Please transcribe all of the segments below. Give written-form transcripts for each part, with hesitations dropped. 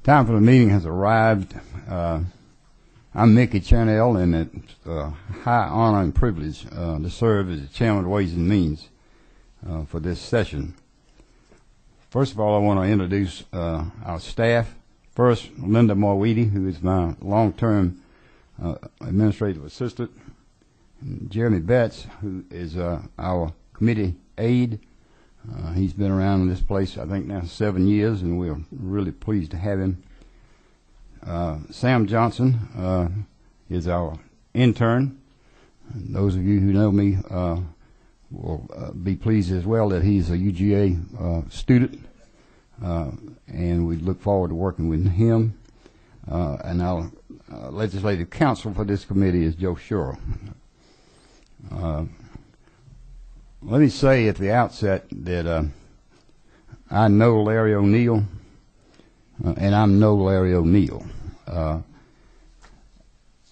Time for the meeting has arrived. I'm Mickey Chanel, and it's a high honor and privilege to serve as the chairman of Ways and Means for this session. First of all, I want to introduce our staff. First, Linda Morweedy, who is my long-term administrative assistant, and Jeremy Betts, who is our committee aide. He's been around in this place, I think, now 7 years, and we're really pleased to have him. Sam Johnson is our intern. And those of you who know me will be pleased as well that he's a UGA student, and we look forward to working with him. And our legislative counsel for this committee is Joe Shurer. Let me say at the outset that I know Larry O'Neill, and I'm no Larry O'Neill.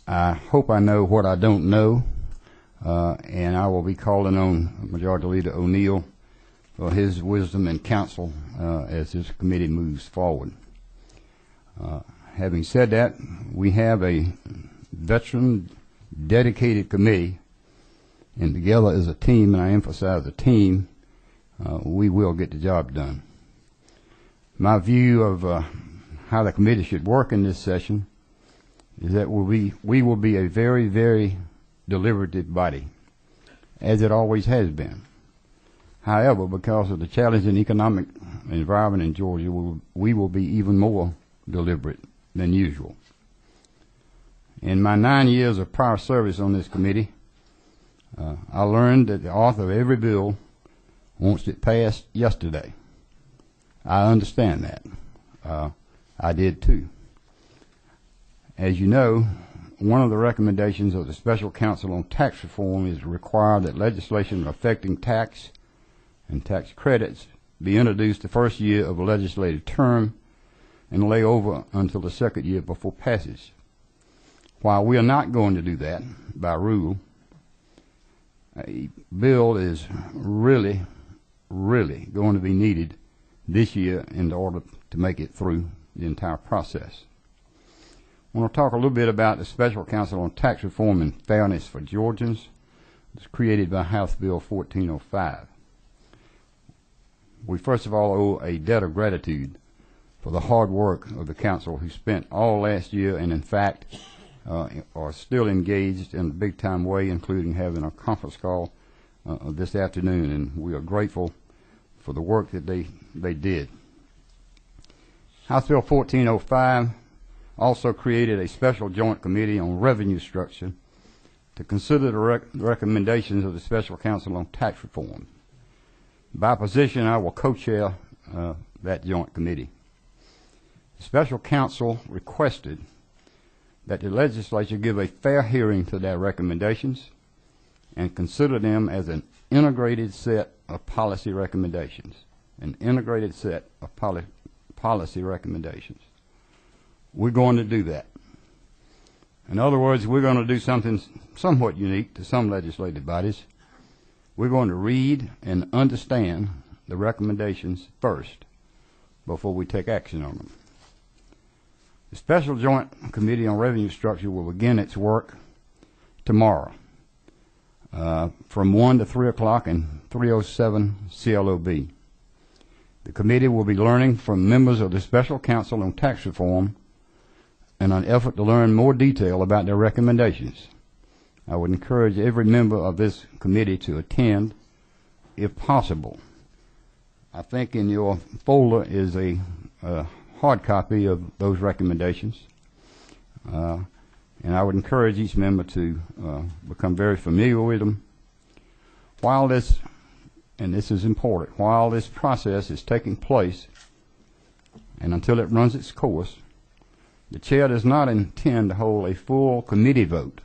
I hope I know what I don't know, and I will be calling on Majority Leader O'Neill for his wisdom and counsel as this committee moves forward. Having said that, we have a veteran, dedicated committee, and together as a team, and I emphasize a team, we will get the job done. My view of how the committee should work in this session is that we will be a very, very deliberative body, as it always has been. However, because of the challenging economic environment in Georgia, we will be even more deliberate than usual. In my 9 years of prior service on this committee, I learned that the author of every bill wants it passed yesterday. I understand that. I did too. As you know, one of the recommendations of the Special Counsel on Tax Reform is to require that legislation affecting tax and tax credits be introduced the first year of a legislative term and lay over until the second year before passage. While we are not going to do that by rule, a bill is really going to be needed this year in order to make it through the entire process. I want to talk a little bit about the Special Counsel on Tax Reform and Fairness for Georgians. It's created by House Bill 1405. We first of all owe a debt of gratitude for the hard work of the council who spent all last year and in fact are still engaged in a big-time way, including having a conference call this afternoon, and we are grateful for the work that they did. House Bill 1405 also created a special joint committee on revenue structure to consider the recommendations of the Special Counsel on Tax Reform. By position, I will co-chair that joint committee. The Special Counsel requested that the legislature give a fair hearing to their recommendations and consider them as an integrated set of policy recommendations. An integrated set of policy recommendations. We're going to do that. In other words, we're going to do something somewhat unique to some legislative bodies. We're going to read and understand the recommendations first before we take action on them. The Special Joint Committee on Revenue Structure will begin its work tomorrow from 1 to 3 o'clock in 307 CLOB. The committee will be learning from members of the Special Counsel on Tax Reform in an effort to learn more detail about their recommendations. I would encourage every member of this committee to attend if possible. I think in your folder is a hard copy of those recommendations, and I would encourage each member to become very familiar with them. While this, and this is important, while this process is taking place and until it runs its course, the chair does not intend to hold a full committee vote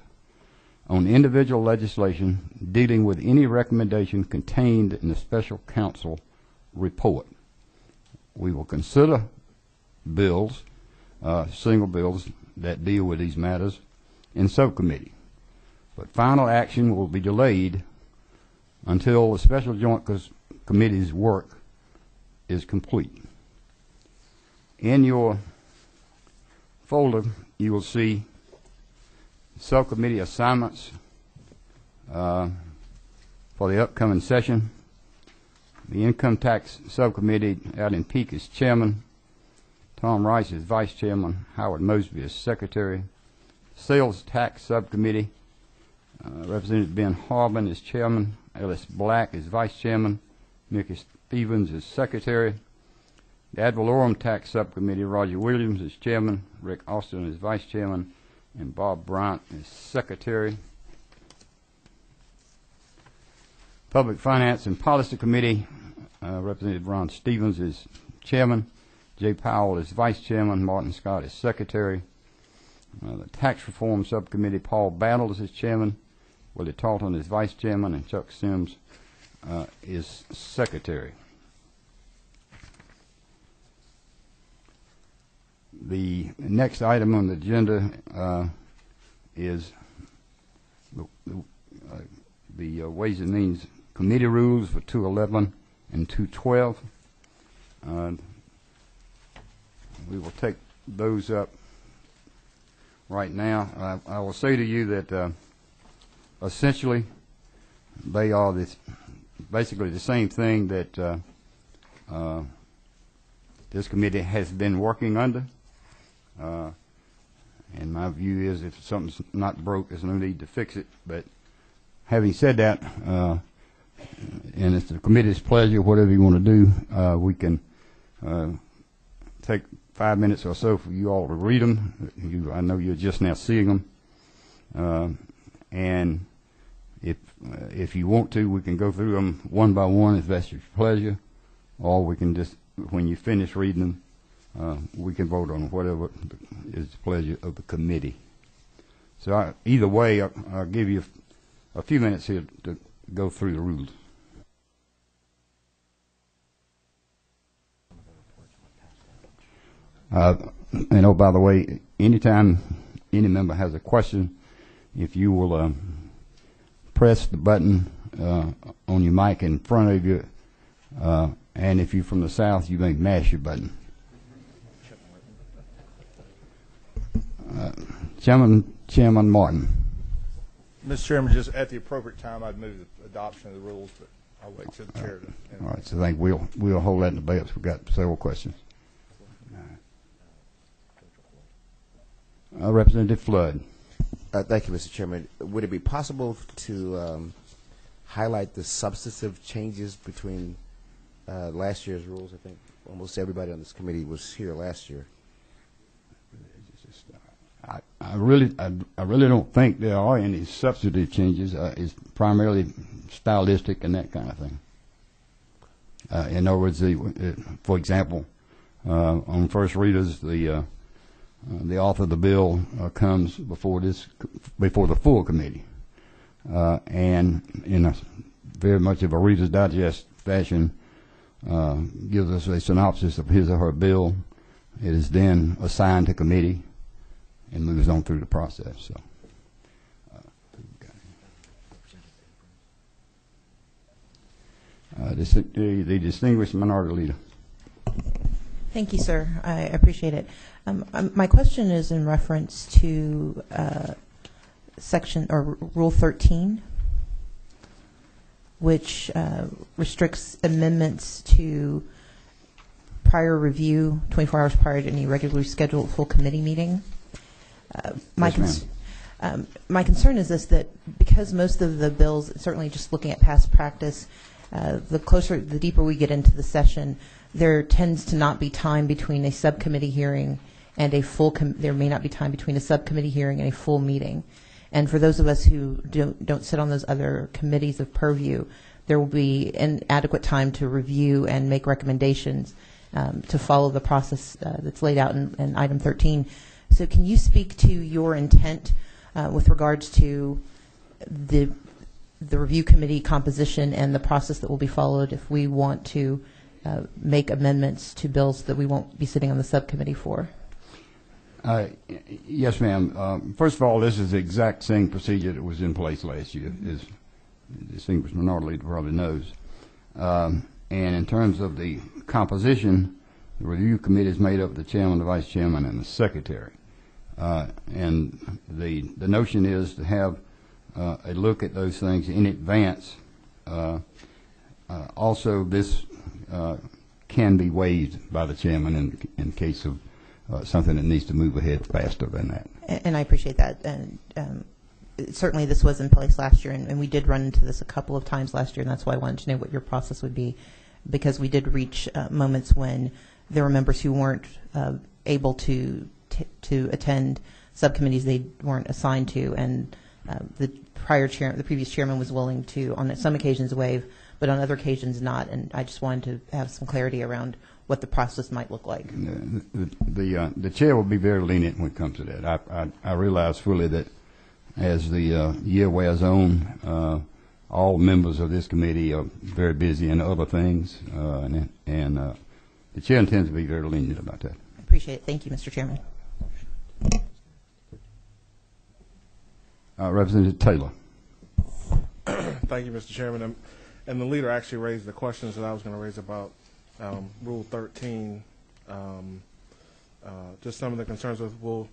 on individual legislation dealing with any recommendation contained in the Special Counsel report. We will consider bills, single bills that deal with these matters in subcommittee, but final action will be delayed until the Special Joint Committee's work is complete. In your folder, you will see subcommittee assignments for the upcoming session. The Income Tax Subcommittee, Alan Peake is chairman. Tom Rice is vice chairman. Howard Mosby is secretary. Sales Tax Subcommittee, Representative Ben Harbin is chairman. Ellis Black is vice chairman. Mickey Stevens is secretary. The Ad valorem Tax Subcommittee, Roger Williams is chairman. Rick Austin is vice chairman. And Bob Bryant is secretary. Public Finance and Policy Committee, Representative Ron Stevens is chairman. Jay Powell is vice chairman. Martin Scott is secretary. The Tax Reform Subcommittee, Paul Battles is chairman. Willie Talton is vice chairman, and Chuck Sims is secretary. The next item on the agenda is the Ways and Means Committee rules for 211 and 212. We will take those up right now. I will say to you that essentially they are basically the same thing that this committee has been working under. And my view is if something's not broke, there's no need to fix it. But having said that, and it's the committee's pleasure, whatever you want to do, we can take 5 minutes or so for you all to read them. I know you're just now seeing them. And if you want to, we can go through them one by one if that's your pleasure. Or we can just, when you finish reading them, we can vote on whatever is the pleasure of the committee. So either way, I'll give you a few minutes here to go through the rules. And oh, by the way, anytime any member has a question, if you will press the button on your mic in front of you, and if you're from the South, you may mash your button. Chairman Martin. Mr. Chairman, just at the appropriate time, I'd move the adoption of the rules, but I'll wait till the chair. All right, so I think we'll hold that in the debate. We've got several questions. Representative Flood. Thank you, Mr. Chairman. Would it be possible to highlight the substantive changes between last year's rules? I think almost everybody on this committee was here last year. I really don't think there are any substantive changes. It's primarily stylistic and that kind of thing. In other words, for example, on first readers, the author of the bill comes before the full committee, and in a very much of a Reader's Digest fashion, gives us a synopsis of his or her bill. It is then assigned to committee and moves on through the process. So, the distinguished minority leader. Thank you, sir. I appreciate it. My question is in reference to section or Rule 13, which restricts amendments to prior review 24 hours prior to any regularly scheduled full committee meeting. My concern is this, that because most of the bills, certainly just looking at past practice, the deeper we get into the session, there tends to not be time between a subcommittee hearing and a full. There may not be time between a subcommittee hearing and a full meeting. And for those of us who don't sit on those other committees of purview, there will be inadequate time to review and make recommendations to follow the process that's laid out in item 13. So can you speak to your intent with regards to the review committee composition and the process that will be followed if we want to make amendments to bills that we won't be sitting on the subcommittee for? Yes, ma'am. First of all, this is the exact same procedure that was in place last year, as the distinguished minority leader probably knows. And in terms of the composition, the review committee is made up of the chairman, the vice chairman, and the secretary. And the notion is to have a look at those things in advance. Also, this can be waived by the chairman in case of something that needs to move ahead faster than that. And I appreciate that. And certainly this was in place last year, and we did run into this a couple of times last year, and that's why I wanted to know what your process would be, because we did reach moments when there were members who weren't able to attend subcommittees they weren't assigned to, and the previous chairman was willing to, on some occasions, waive, but on other occasions not. And I just wanted to have some clarity around what the process might look like. The chair will be very lenient when it comes to that. I realize fully that as the year wears on, all members of this committee are very busy in other things, and the chair intends to be very lenient about that. I appreciate it. Thank you, Mr. Chairman. Representative Taylor. Thank you, Mr. Chairman. And the leader actually raised the questions that I was going to raise about Rule 13. Just some of the concerns with we'll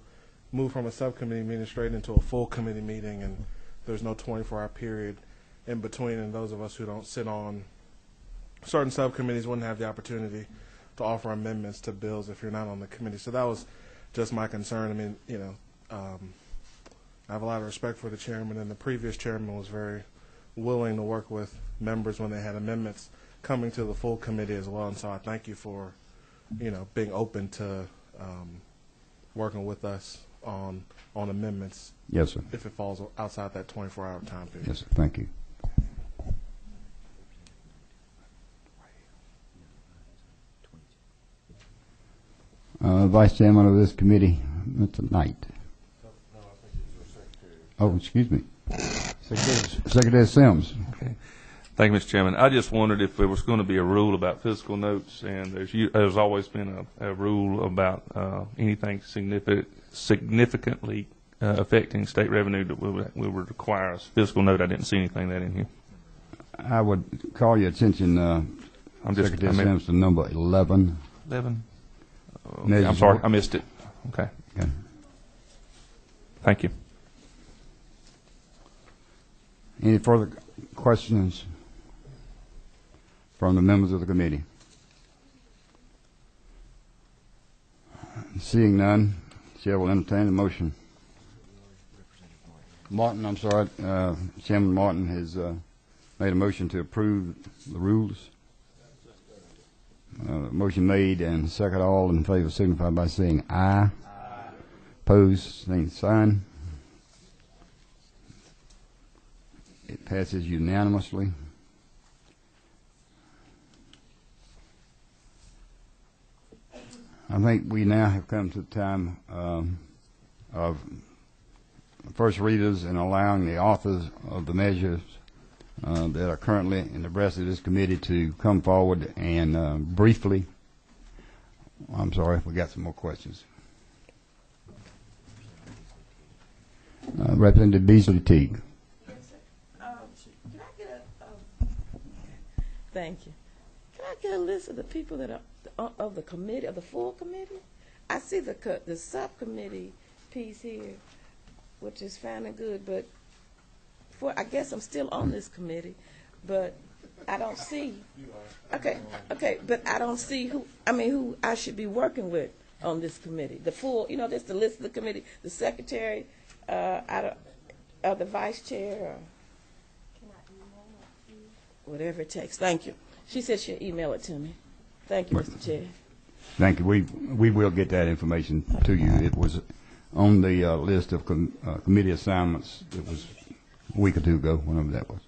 move from a subcommittee meeting straight into a full committee meeting, and there's no 24-hour period in between, and those of us who don't sit on certain subcommittees wouldn't have the opportunity to offer amendments to bills if you're not on the committee. So that was just my concern. I mean, I have a lot of respect for the chairman, and the previous chairman was very willing to work with members when they had amendments coming to the full committee as well. And so I thank you for, being open to working with us on amendments. Yes, sir. If it falls outside that 24-hour time period. Yes, sir. Thank you. Vice Chairman of this committee, Mr. Knight. Oh, excuse me. Secretary Sims. Okay. Thank you, Mr. Chairman. I just wondered if there was going to be a rule about fiscal notes, and there's always been a rule about anything significantly affecting state revenue that we would require a fiscal note. I didn't see anything of that in here. I would call your attention, Secretary Sims, to number 11. 11? Okay, I'm sorry, I missed it. Okay. Thank you. Any further questions from the members of the committee? Seeing none, Chair will entertain the motion. Martin, I'm sorry, Chairman Martin has made a motion to approve the rules. Motion made and second. All in favor signify by saying aye. Aye. Opposed, same sign. It passes unanimously. I think we now have come to the time of first readers and allowing the authors of the measures that are currently in the breast of this committee to come forward and briefly. I'm sorry, we got some more questions. Representative Beasley Teague. Can I get thank you. Can I get a list of the people that are of the committee, of the full committee? I see the subcommittee piece here, which is fine and good, but I guess I'm still on this committee, but I don't see. Okay, but I don't see who I should be working with on this committee. The full, there's the list of the committee, the secretary, the vice chair, or whatever it takes. Thank you. She said she'll email it to me. Thank you, Mr. Chair. Thank you. We will get that information to you. It was on the list of committee assignments. It was a week or two ago, whenever that was.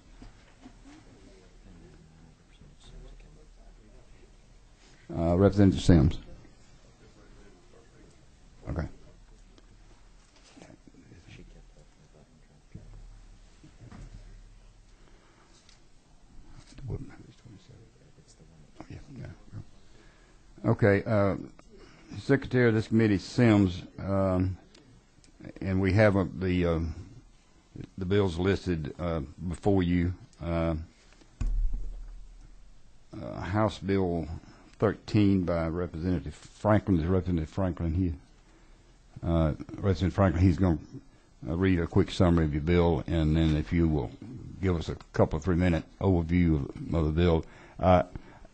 Representative Sims. Okay. Okay, Secretary of this committee, Sims, and we have the bills listed before you. House Bill 13 by Representative Franklin. Is Representative Franklin here? Representative Franklin, he's going to read a quick summary of your bill, and then if you will give us a couple of 3-minute overview of the bill.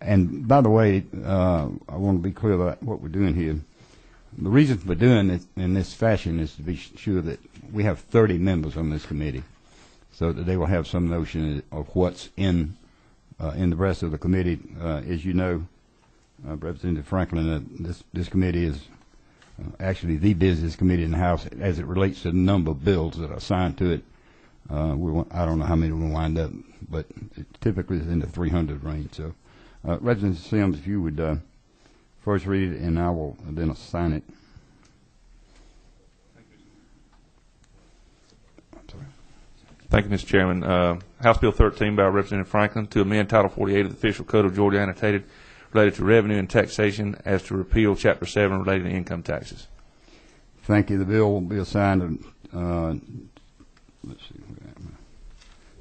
And by the way, I want to be clear about what we're doing here. The reason for doing it in this fashion is to be sure that we have 30 members on this committee, so that they will have some notion of what's in the rest of the committee. As you know, Representative Franklin, this committee is actually the busiest committee in the House as it relates to the number of bills that are assigned to it. I don't know how many will wind up, but it typically is in the 300 range. So, Representative Sims, if you would first read it, and I will then assign it. Thank you, Mr. Chairman. House Bill 13 by Representative Franklin to amend Title 48 of the Official Code of Georgia Annotated related to revenue and taxation as to repeal Chapter 7 related to income taxes. Thank you. The bill will be assigned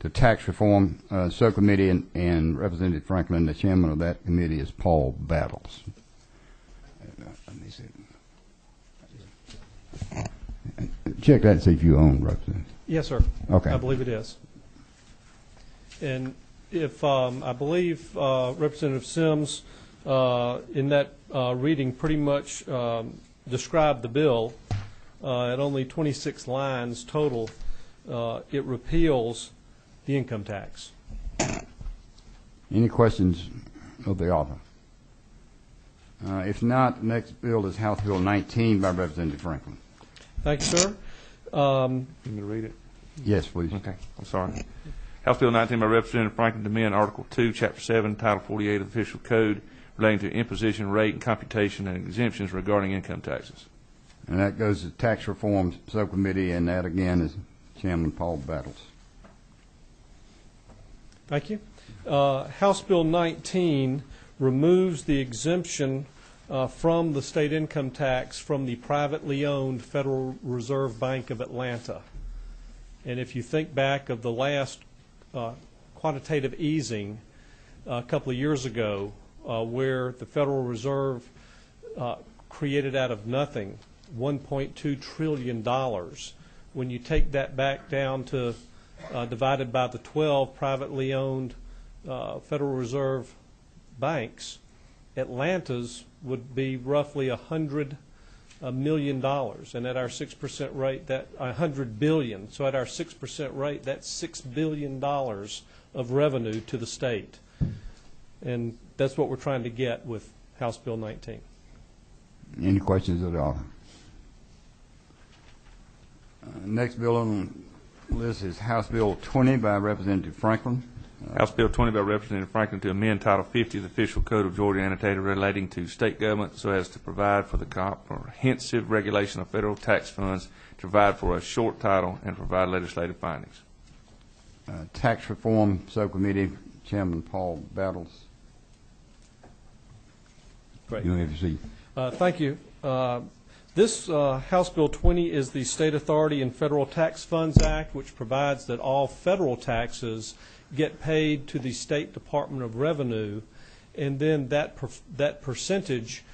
to Tax Reform Subcommittee, and Representative Franklin, the chairman of that committee, is Paul Battles. Let me see. Check that and see if you own, Representative. Yes, sir. Okay. I believe it is. And if I believe Representative Sims in that reading pretty much described the bill at only 26 lines total, it repeals the income tax. Any questions of the author? If not, the next bill is House Bill 19 by Representative Franklin. Thank you, sir. You want me to read it? Yes, please. Okay, I'm sorry. House Bill 19 by Representative Franklin to amend Article 2, Chapter 7, Title 48 of the Official Code relating to imposition rate and computation and exemptions regarding income taxes. And that goes to Tax Reform Subcommittee, and that again is Chairman Paul Battles. Thank you. House Bill 19 removes the exemption from the state income tax from the privately owned Federal Reserve Bank of Atlanta. And if you think back of the last quantitative easing a couple of years ago, where the Federal Reserve created out of nothing $1.2 trillion, when you take that back down to divided by the 12 privately owned Federal Reserve banks, Atlanta's would be roughly $100 million, and at our 6% rate, that $100 billion. So at our 6% rate, that's $6 billion of revenue to the state, and that's what we're trying to get with House Bill 19. Any questions at all? Next bill on the list is House Bill 20 by Representative Franklin. House Bill 20 by Representative Franklin to amend Title 50 of the Official Code of Georgia Annotated relating to state government so as to provide for the comprehensive regulation of federal tax funds, to provide for a short title, and provide legislative findings. Tax Reform Subcommittee, Chairman Paul Battles. Great. You may proceed. Thank you. This House Bill 20 is the State Authority and Federal Tax Funds Act, which provides that all federal taxes get paid to the State Department of Revenue, and then that percentage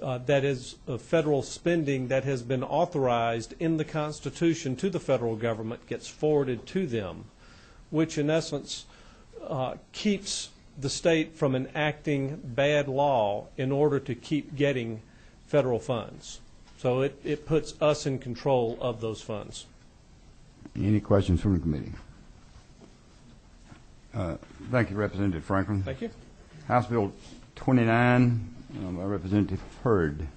that is of federal spending that has been authorized in the Constitution to the federal government gets forwarded to them, which in essence keeps the state from enacting bad law in order to keep getting federal funds. So it puts us in control of those funds. Any questions from the committee? Thank you, Representative Franklin. Thank you. House Bill 29 by Representative Hurd.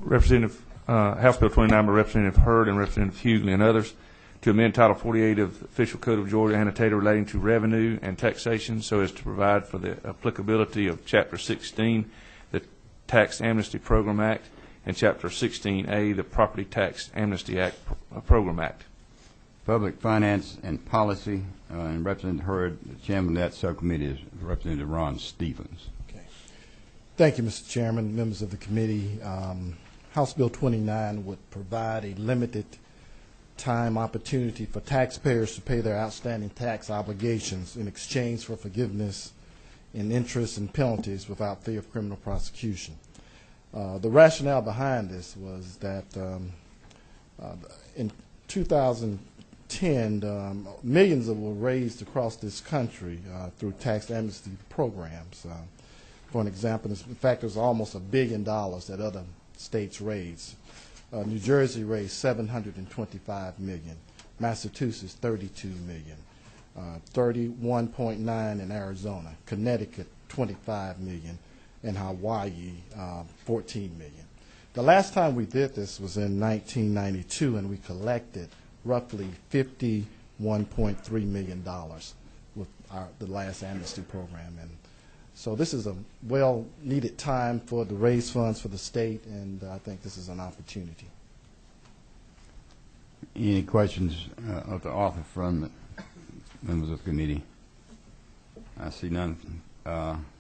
House Bill 29 by Representative Hurd and Representative Hughley and others to amend Title 48 of the Official Code of Georgia Annotated relating to revenue and taxation so as to provide for the applicability of Chapter 16, the Tax Amnesty Program Act, and Chapter 16A, the Property Tax Amnesty Act Program Act. Public Finance and Policy, and Representative Hurd, the chairman of that subcommittee, is Representative Ron Stevens. Okay. Thank you, Mr. Chairman, members of the committee. House Bill 29 would provide a limited time opportunity for taxpayers to pay their outstanding tax obligations in exchange for forgiveness in interest and penalties without fear of criminal prosecution. The rationale behind this was that in 2010, millions were raised across this country through tax amnesty programs. For an example, in fact, there's almost $1 billion that other states raised. New Jersey raised $725 million, Massachusetts $32 million, 31.9 in Arizona, Connecticut $25 million, and Hawaii $14 million. The last time we did this was in 1992, and we collected roughly $51.3 million with the last amnesty program. And so this is a well-needed time to raise funds for the state, and I think this is an opportunity. Any questions of the author from the members of the committee? I see none.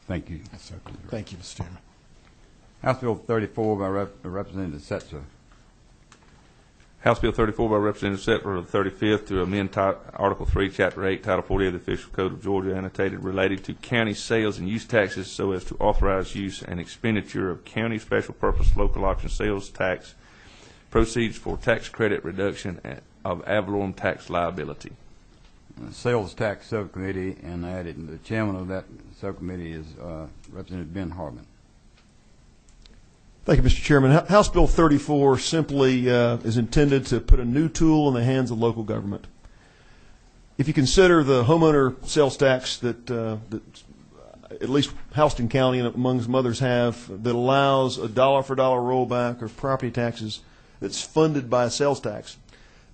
Thank you. Yes, sir. Thank you, Mr. Chairman. House Bill 34 by Representative Setzer. House Bill 34 by Representative Settler of the 35th to amend Article 3, Chapter 8, Title 48 of the Official Code of Georgia, annotated related to county sales and use taxes so as to authorize use and expenditure of county special purpose local option sales tax proceeds for tax credit reduction of ad valorem tax liability. Sales Tax Subcommittee, and the chairman of that subcommittee is Representative Ben Hartman. Thank you, Mr. Chairman. House Bill 34 simply is intended to put a new tool in the hands of local government. If you consider the homeowner sales tax that at least Houston County and among some others have, that allows a dollar-for-dollar rollback of property taxes that's funded by a sales tax,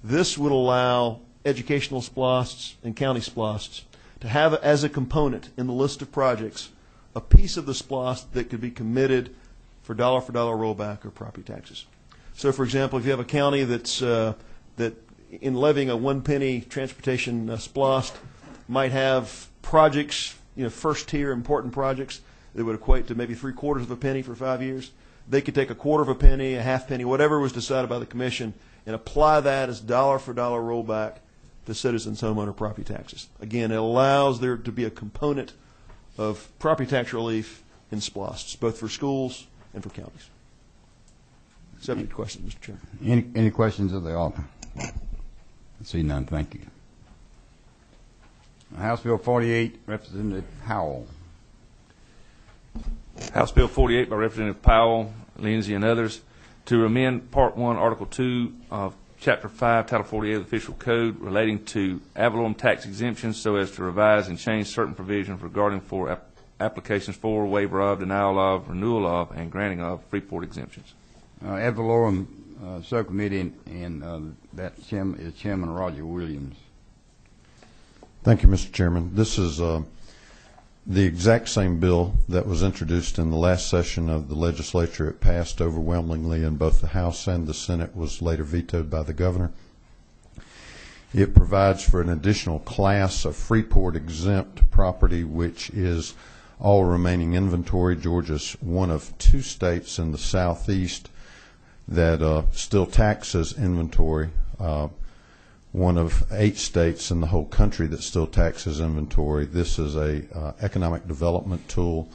this would allow educational splosts and county splosts to have as a component in the list of projects a piece of the splost that could be committed for dollar rollback or property taxes. So, for example, if you have a county that's that in levying a 1 penny transportation splost might have projects, first tier important projects that would equate to maybe 3/4 of a penny for 5 years, they could take 1/4 of a penny, a half penny, whatever was decided by the commission, and apply that as dollar-for-dollar rollback to citizens' homeowner property taxes. Again, it allows there to be a component of property tax relief in splosts, both for schools and for counties. Subject to questions, Mr. Chairman. Any questions of the author? I see none. Thank you. House Bill 48, Representative Howell. House Bill 48 by Representative Powell, Lindsay, and others to amend Part 1, Article 2 of Chapter 5, Title 48 of the Official Code relating to ad valorem tax exemptions so as to revise and change certain provisions regarding for applications for, waiver of, denial of, renewal of, and granting of Freeport exemptions. Ad valorem subcommittee, and that is Chairman Roger Williams. Thank you, Mr. Chairman. This is the exact same bill that was introduced in the last session of the legislature. It passed overwhelmingly in both the House and the Senate, was later vetoed by the governor. It provides for an additional class of Freeport exempt property, which is all remaining inventory. Georgia's one of 2 states in the southeast that still taxes inventory, one of 8 states in the whole country that still taxes inventory. This is a economic development tool,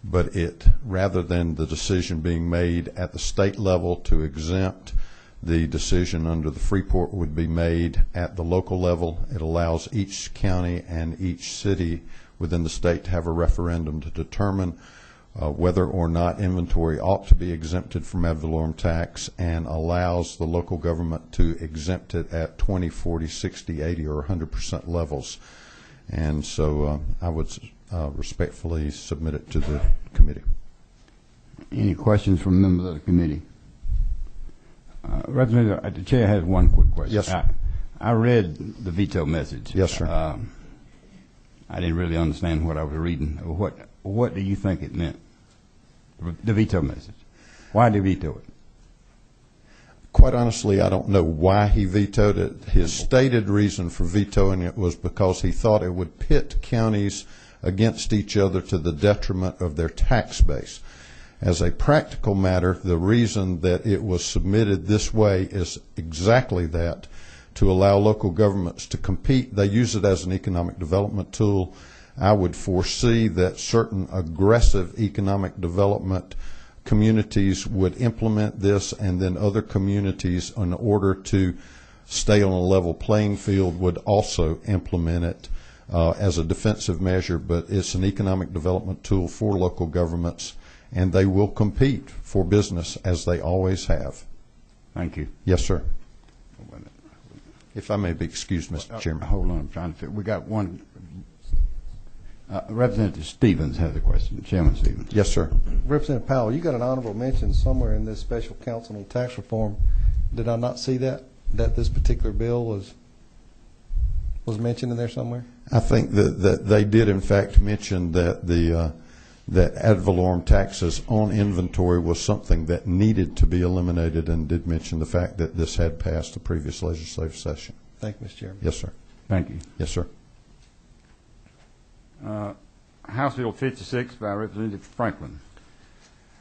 but it, rather than the decision being made at the state level to exempt, the decision under the Freeport would be made at the local level. It allows each county and each city within the state to have a referendum to determine whether or not inventory ought to be exempted from ad valorem tax, and allows the local government to exempt it at 20, 40, 60, 80, or 100% levels. And so I would respectfully submit it to the committee. Any questions from members of the committee? Representative, the chair has one quick question. Yes, sir. I read the veto message. Yes, sir. I didn't really understand what I was reading. What do you think it meant, the veto message? Why did he veto it? Quite honestly, I don't know why he vetoed it. His stated reason for vetoing it was because he thought it would pit counties against each other to the detriment of their tax base. As a practical matter, the reason that it was submitted this way is exactly that, to allow local governments to compete. They use it as an economic development tool. I would foresee that certain aggressive economic development communities would implement this, and then other communities, in order to stay on a level playing field, would also implement it as a defensive measure. But it's an economic development tool for local governments, and they will compete for business as they always have. Thank you. Yes, sir. If I may be excused, Mr. Chairman. Hold on, I'm trying to fit. We got one. Representative Stevens has a question. Chairman Stevens. Yes, sir. Representative Powell, you got an honorable mention somewhere in this special counsel on tax reform. Did I not see that this particular bill was mentioned in there somewhere? I think that they did in fact mention that that ad valorem taxes on inventory was something that needed to be eliminated, and did mention the fact that this had passed the previous legislative session. Thank you, Mr. Chairman. Yes, sir. Thank you. Yes, sir. House Bill 56 by Representative Franklin.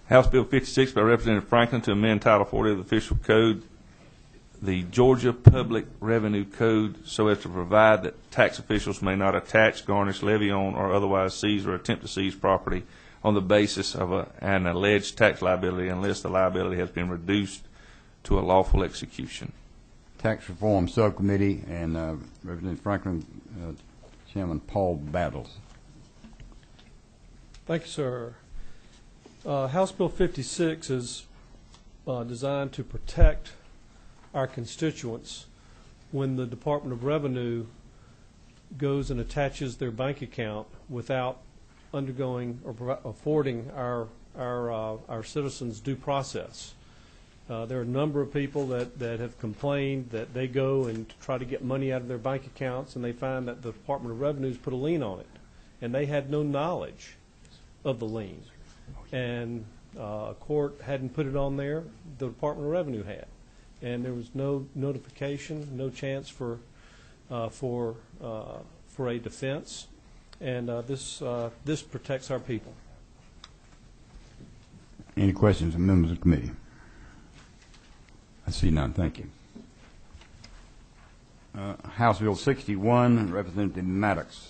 House Bill 56 by Representative Franklin to amend Title 40 of the Official Code, the Georgia Public Revenue Code, so as to provide that tax officials may not attach, garnish, levy on, or otherwise seize or attempt to seize property on the basis of an alleged tax liability unless the liability has been reduced to a lawful execution. Tax Reform Subcommittee, and Representative Franklin, Chairman Paul Battles. Thank you, sir. House Bill 56 is designed to protect our constituents when the Department of Revenue goes and attaches their bank account without undergoing or affording our citizens due process. There are a number of people that have complained that they go and try to get money out of their bank accounts, and they find that the Department of Revenue's put a lien on it, and they had no knowledge of the lien. And a court hadn't put it on there, the Department of Revenue had. And there was no notification, no chance for a defense, and this protects our people. Any questions from members of the committee? I see none. Thank you. House Bill 61, Representative Maddox.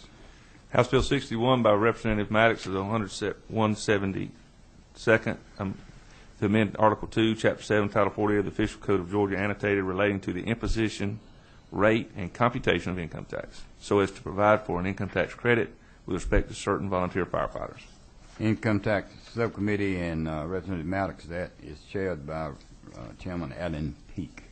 House Bill 61 by Representative Maddox is 172nd. To amend Article 2, Chapter 7, Title 40 of the Official Code of Georgia, annotated, relating to the imposition, rate, and computation of income tax, so as to provide for an income tax credit with respect to certain volunteer firefighters. Income Tax Subcommittee, and Representative Maddox, that is chaired by Chairman Allen Peake.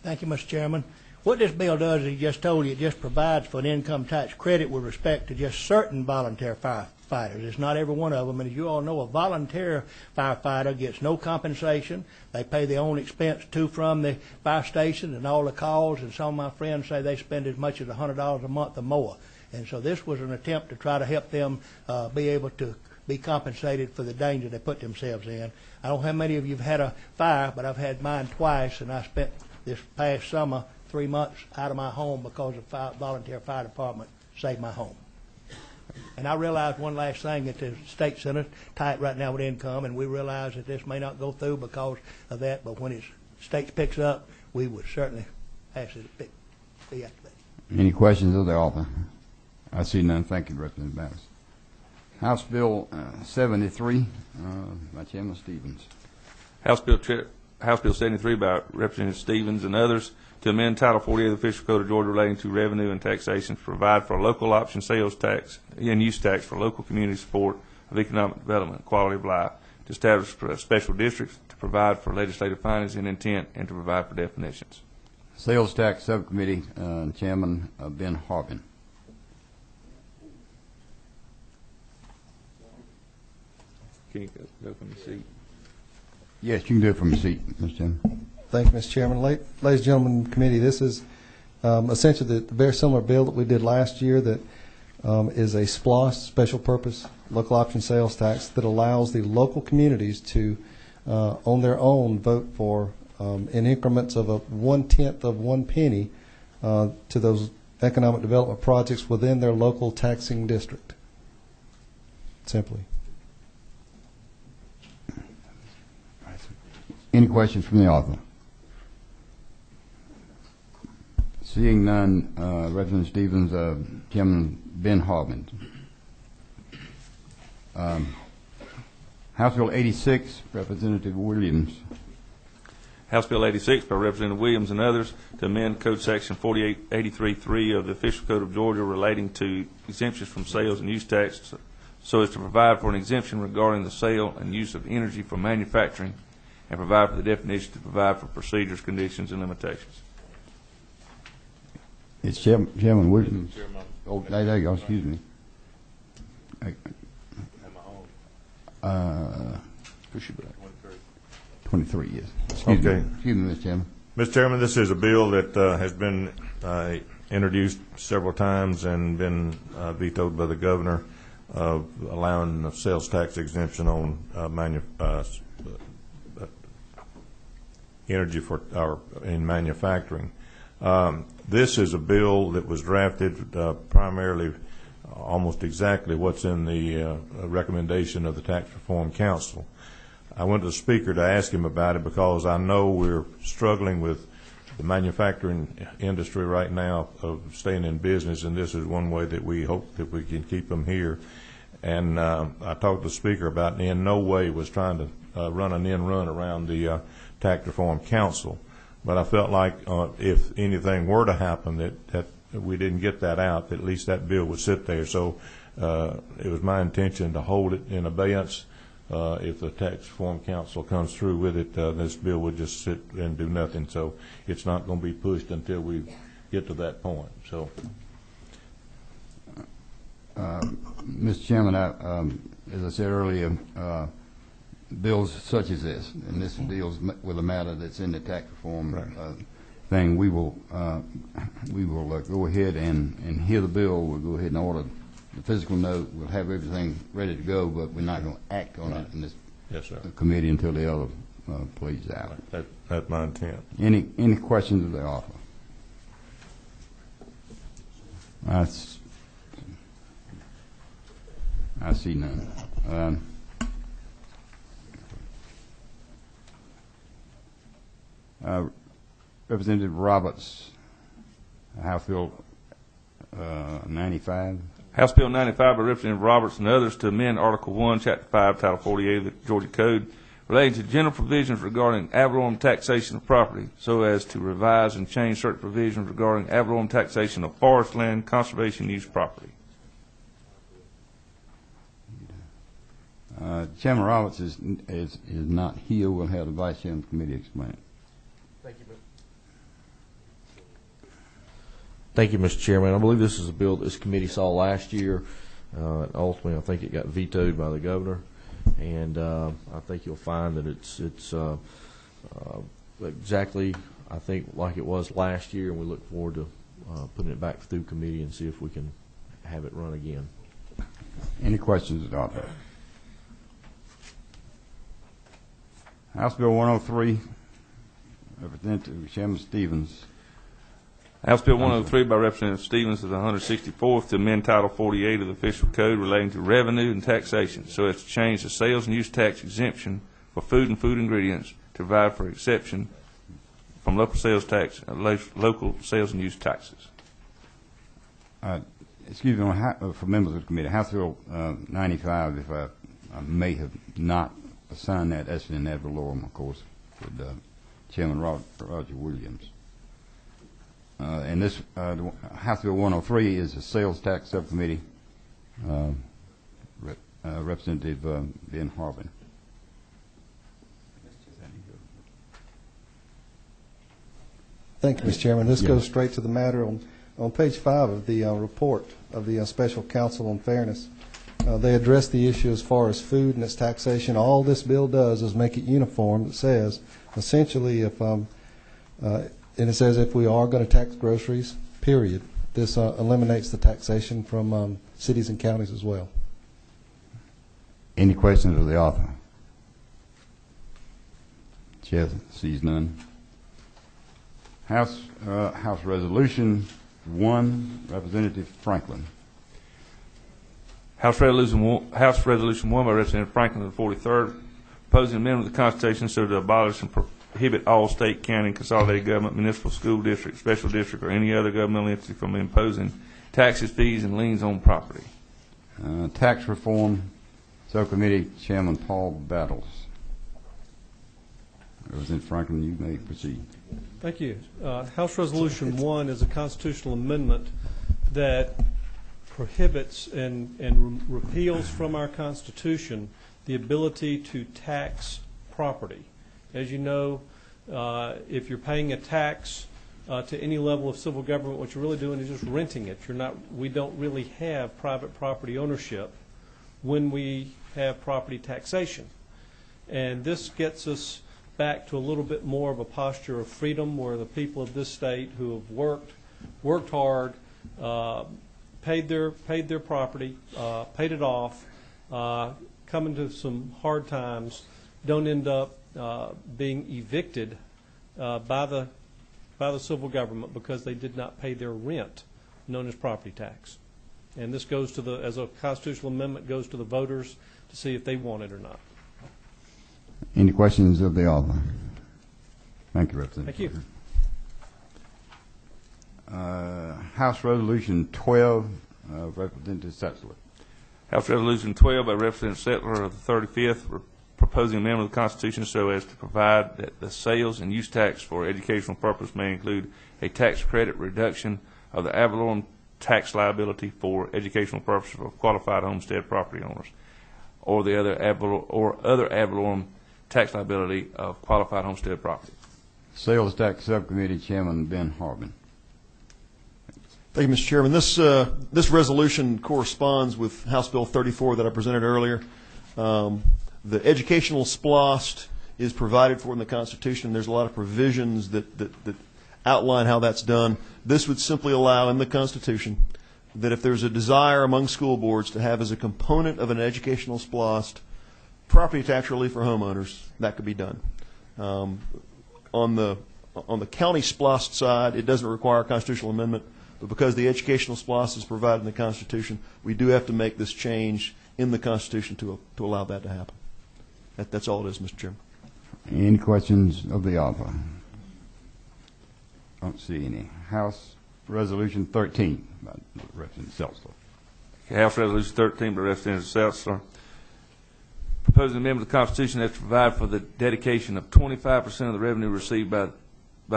Thank you, Mr. Chairman. What this bill does, as he just told you, it just provides for an income tax credit with respect to just certain volunteer firefighters. It's not every one of them. And as you all know, a volunteer firefighter gets no compensation. They pay their own expense to from the fire station and all the calls. And some of my friends say they spend as much as $100 a month or more. And so this was an attempt to try to help them be able to be compensated for the danger they put themselves in. I don't know how many of you have had a fire, but I've had mine twice, and I spent this past summer 3 months out of my home because the volunteer fire department saved my home. And I realize one last thing, that the state senate tight right now with income, and we realize that this may not go through because of that, but when it state picks up, we would certainly ask it to be activated. Any questions of the author? I see none. Thank you, Representative Maddox. House Bill 73 by Chairman Stevens. House Bill 73 by Representative Stevens and others to amend Title 40 of the Official Code of Georgia relating to revenue and taxation to provide for a local option sales tax and use tax for local community support of economic development, quality of life, to establish special districts, to provide for legislative findings and intent, and to provide for definitions. Sales Tax Subcommittee, Chairman Ben Harbin. Can you go from your seat? Yes, you can do it from your seat, Mr. Chairman. Thank you, Mr. Chairman. Ladies and gentlemen of the committee, this is essentially the very similar bill that we did last year that is a SPLOST, special purpose local option sales tax, that allows the local communities to, on their own, vote for in increments of 1/10 of 1 penny to those economic development projects within their local taxing district. Simply. Any questions from the author? Seeing none, Representative Stevens, Chairman Ben Harbin. House Bill 86, Representative Williams. House Bill 86 by Representative Williams and others to amend Code Section 4883.3 of the Official Code of Georgia relating to exemptions from sales and use tax so as to provide for an exemption regarding the sale and use of energy for manufacturing and provide for the definition to provide for procedures, conditions, and limitations. It's Chairman Williams. Oh, there you go. Excuse me. Push it back. 23 years. Excuse me, Mr. Chairman. Mr. Chairman, this is a bill that has been introduced several times and been vetoed by the governor, allowing a sales tax exemption on energy in manufacturing. This is a bill that was drafted primarily almost exactly what's in the recommendation of the Tax Reform Council. I went to the Speaker to ask him about it because I know we're struggling with the manufacturing industry right now of staying in business, and this is one way that we hope that we can keep them here. And I talked to the Speaker about it, and in no way was trying to run an end run around the Tax Reform Council. But I felt like if anything were to happen that we didn't get that out, at least that bill would sit there. So it was my intention to hold it in abeyance. If the Tax Reform Council comes through with it, this bill would just sit and do nothing. So it's not going to be pushed until we get to that point. So, Mr. Chairman, as I said earlier, bills such as this, and this deals with a matter that's in the tax reform thing, we will go ahead and hear the bill. We'll go ahead and order the physical note. We'll have everything ready to go, but we're not going to act on it in this committee until the other pleads out. That's my intent. Any questions of the author? I see none. Representative Roberts, House Bill 95. House Bill 95 by Representative Roberts and others to amend Article 1, Chapter 5, Title 48 of the Georgia Code relating to general provisions regarding ad valorem taxation of property so as to revise and change certain provisions regarding ad valorem taxation of forest land, conservation use property. Chairman Roberts is not here. We'll have the Vice Chairman of the Committee explain it. Thank you, Mr. Chairman. I believe this is a bill that this committee saw last year. Ultimately, I think it got vetoed by the governor, and I think you'll find that it's exactly, I think, like it was last year, and we look forward to putting it back through committee and see if we can have it run again. Any questions about that? House Bill 103, Representative Chairman Stevens. House Bill 103 by Representative Stevens is the 164th to amend Title 48 of the Official Code relating to revenue and taxation so as to change the sales and use tax exemption for food and food ingredients to provide for exception from local sales tax, local sales and use taxes. Excuse me, for members of the committee, House Bill 95, if I may have not assigned that, that's in ad valorem, of course, with Chairman Roger Williams. And this House Bill 103 is a sales tax subcommittee. Representative Ben Harbin. Thank you, Mr. Chairman. This goes straight to the matter on page 5 of the report of the Special Counsel on Fairness. They address the issue as far as food and its taxation. All this bill does is make it uniform. It says essentially if and it says if we are going to tax groceries, period, this eliminates the taxation from cities and counties as well. Any questions of the author? Chair sees none. House Resolution 1, Representative Franklin. House Resolution 1 by Representative Franklin of the 43rd, proposing amendment of the Constitution so to abolish and prohibit all state, county, consolidated government, municipal, school district, special district, or any other governmental entity from imposing taxes, fees, and liens on property. Tax reform. Subcommittee Chairman Paul Battles. Representative Franklin, you may proceed. Thank you. House Resolution 1 is a constitutional amendment that prohibits and repeals from our Constitution the ability to tax property. As you know, if you're paying a tax to any level of civil government, what you're really doing is just renting it. We don't really have private property ownership when we have property taxation. And this gets us back to a little bit more of a posture of freedom, where the people of this state who have worked hard, paid their property, paid it off, come into some hard times, don't end up being evicted by the civil government because they did not pay their rent, known as property tax. And this goes to as a constitutional amendment, goes to the voters to see if they want it or not. Any questions of the author? Thank you, Representative. Thank you. House Resolution 12, Representative Setzler. House Resolution 12 by Representative Settler of the 35th, proposing amendment of the Constitution so as to provide that the sales and use tax for educational purpose may include a tax credit reduction of the ad valorem tax liability for educational purposes for qualified homestead property owners, or the other ad valorem tax liability of qualified homestead property. Sales Tax Subcommittee Chairman Ben Harbin. Thank you, Mr. Chairman. This resolution corresponds with House Bill 34 that I presented earlier. The educational SPLOST is provided for in the Constitution. There's a lot of provisions that outline how that's done. This would simply allow in the Constitution that if there's a desire among school boards to have as a component of an educational SPLOST property tax relief for homeowners, that could be done. On the county SPLOST side, it doesn't require a constitutional amendment, but because the educational SPLOST is provided in the Constitution, we do have to make this change in the Constitution to allow that to happen. That's all it is, Mr. Chairman. Any questions of the author? Don't see any. House Resolution 13 by Representative Seltzer. House Resolution 13 by Representative Seltzer, proposing amendment of the Constitution as to provide for the dedication of 25% of the revenue received by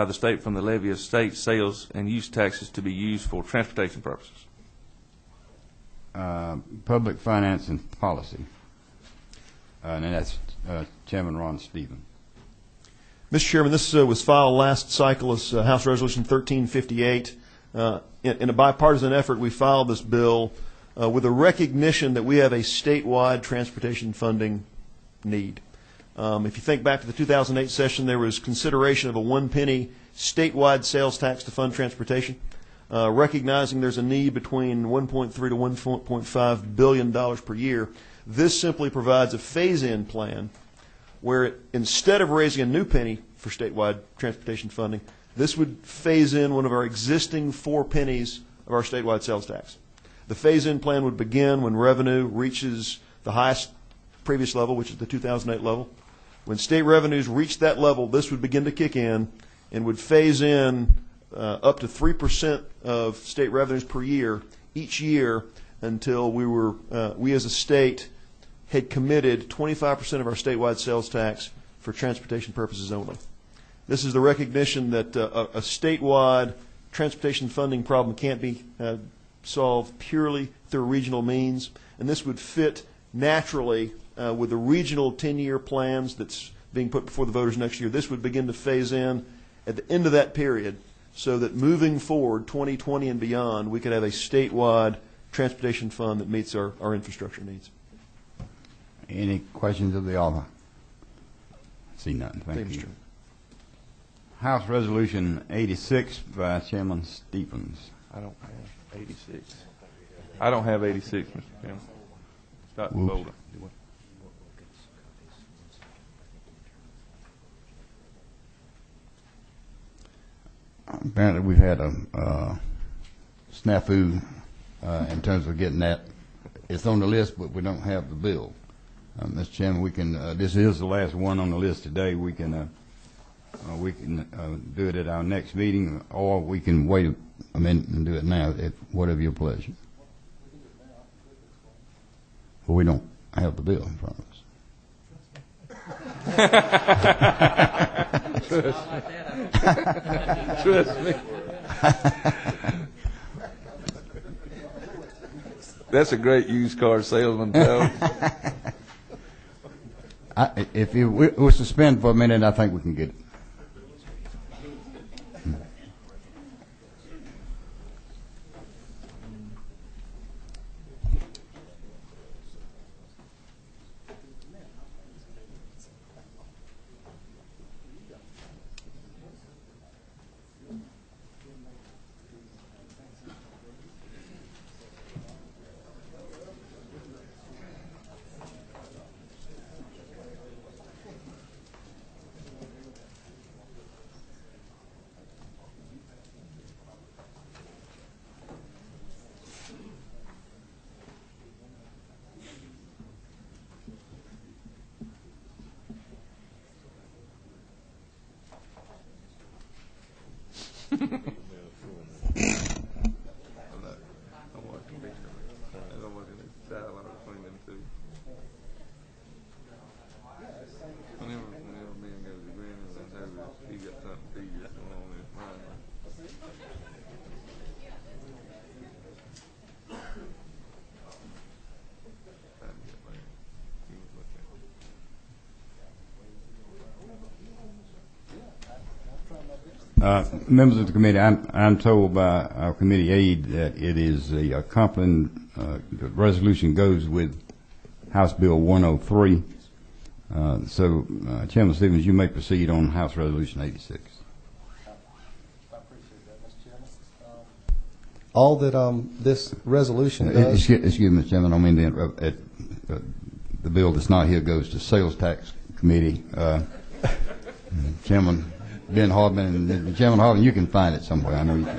the state from the levy of state sales and use taxes to be used for transportation purposes. Public Finance and Policy. And that's Chairman Ron Stevens. Mr. Chairman, this was filed last cycle as House Resolution 1358. In a bipartisan effort, we filed this bill with a recognition that we have a statewide transportation funding need. If you think back to the 2008 session, there was consideration of a 1 penny statewide sales tax to fund transportation, recognizing there's a need between $1.3 to $1.5 billion per year. This simply provides a phase-in plan where instead of raising a new penny for statewide transportation funding, this would phase in one of our existing 4 pennies of our statewide sales tax. The phase-in plan would begin when revenue reaches the highest previous level, which is the 2008 level. When state revenues reach that level, this would begin to kick in and would phase in up to 3% of state revenues per year each year until we as a state had committed 25% of our statewide sales tax for transportation purposes only. This is the recognition that a statewide transportation funding problem can't be solved purely through regional means, and this would fit naturally with the regional 10-year plans that's being put before the voters next year. This would begin to phase in at the end of that period so that moving forward, 2020 and beyond, we could have a statewide transportation fund that meets our infrastructure needs. Any questions of the author? See none. Thank you. House Resolution 86 by Chairman Stephens. I don't have 86. I don't have 86, Mr. Chairman. It's not in the folder. Apparently we've had a snafu in terms of getting that. It's on the list, but we don't have the bill. Mr. Chairman, we can. This is the last one on the list today. We can do it at our next meeting, or we can wait a minute and do it now. Whatever your pleasure. Well, we don't. have the bill in front of us. Trust me. That's a great used car salesman, pal. If we'll suspend for a minute, I think we can get it. Members of the committee, I'm told by our committee aide that it is the accompanying the resolution goes with House Bill 103. So, Chairman Stevens, you may proceed on House Resolution 86. I appreciate that, Mr. Chairman. All that this resolution does. Excuse me, Mr. Chairman. I mean the bill that's not here goes to Sales Tax Committee. Chairman Ben Hardman and Chairman Hardman, you can find it somewhere. I know you can.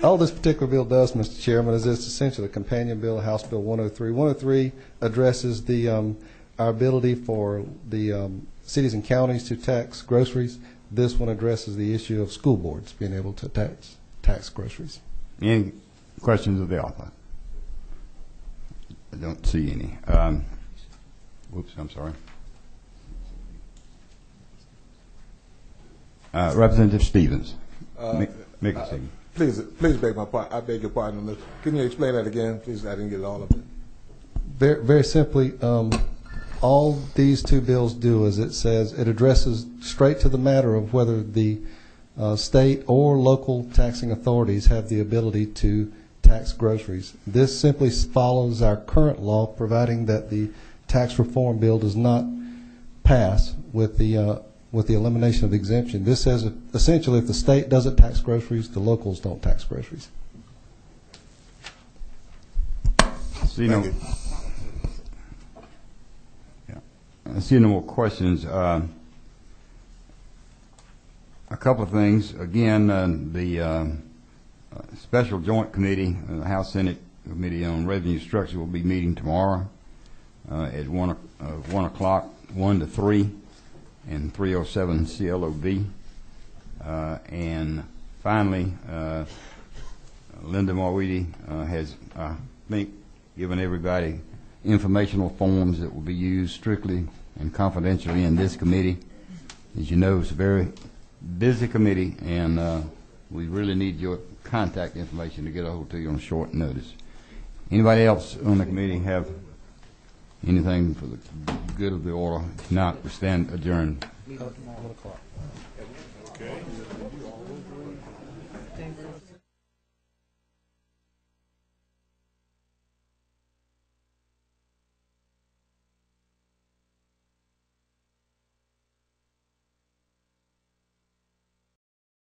All this particular bill does, Mr. Chairman, is it's essentially a companion bill, House Bill 103. 103 addresses the our ability for the cities and counties to tax groceries. This one addresses the issue of school boards being able to tax groceries. Any questions of the author? I don't see any. Whoops, I'm sorry. Representative Stevens. Make a statement. Please beg my pardon. I beg your pardon on this. Can you explain that again, please? I didn't get all of it. Very simply, all these two bills do is it addresses straight to the matter of whether the state or local taxing authorities have the ability to tax groceries. This simply follows our current law, providing that the tax reform bill does not pass with the elimination of the exemption. This says essentially if the state doesn't tax groceries, the locals don't tax groceries. See no more questions. A couple of things. Again, the Special Joint Committee, the House Senate Committee on Revenue Structure, will be meeting tomorrow at 1 o'clock, 1 to 3. And 307 CLOB. And finally, Linda Marweedy has, I think, given everybody informational forms that will be used strictly and confidentially in this committee. As you know, it's a very busy committee, and we really need your contact information to get a hold to you on short notice. Anybody else on the committee have anything for the good of the order? If not, we stand adjourned. 1 o'clock. Okay.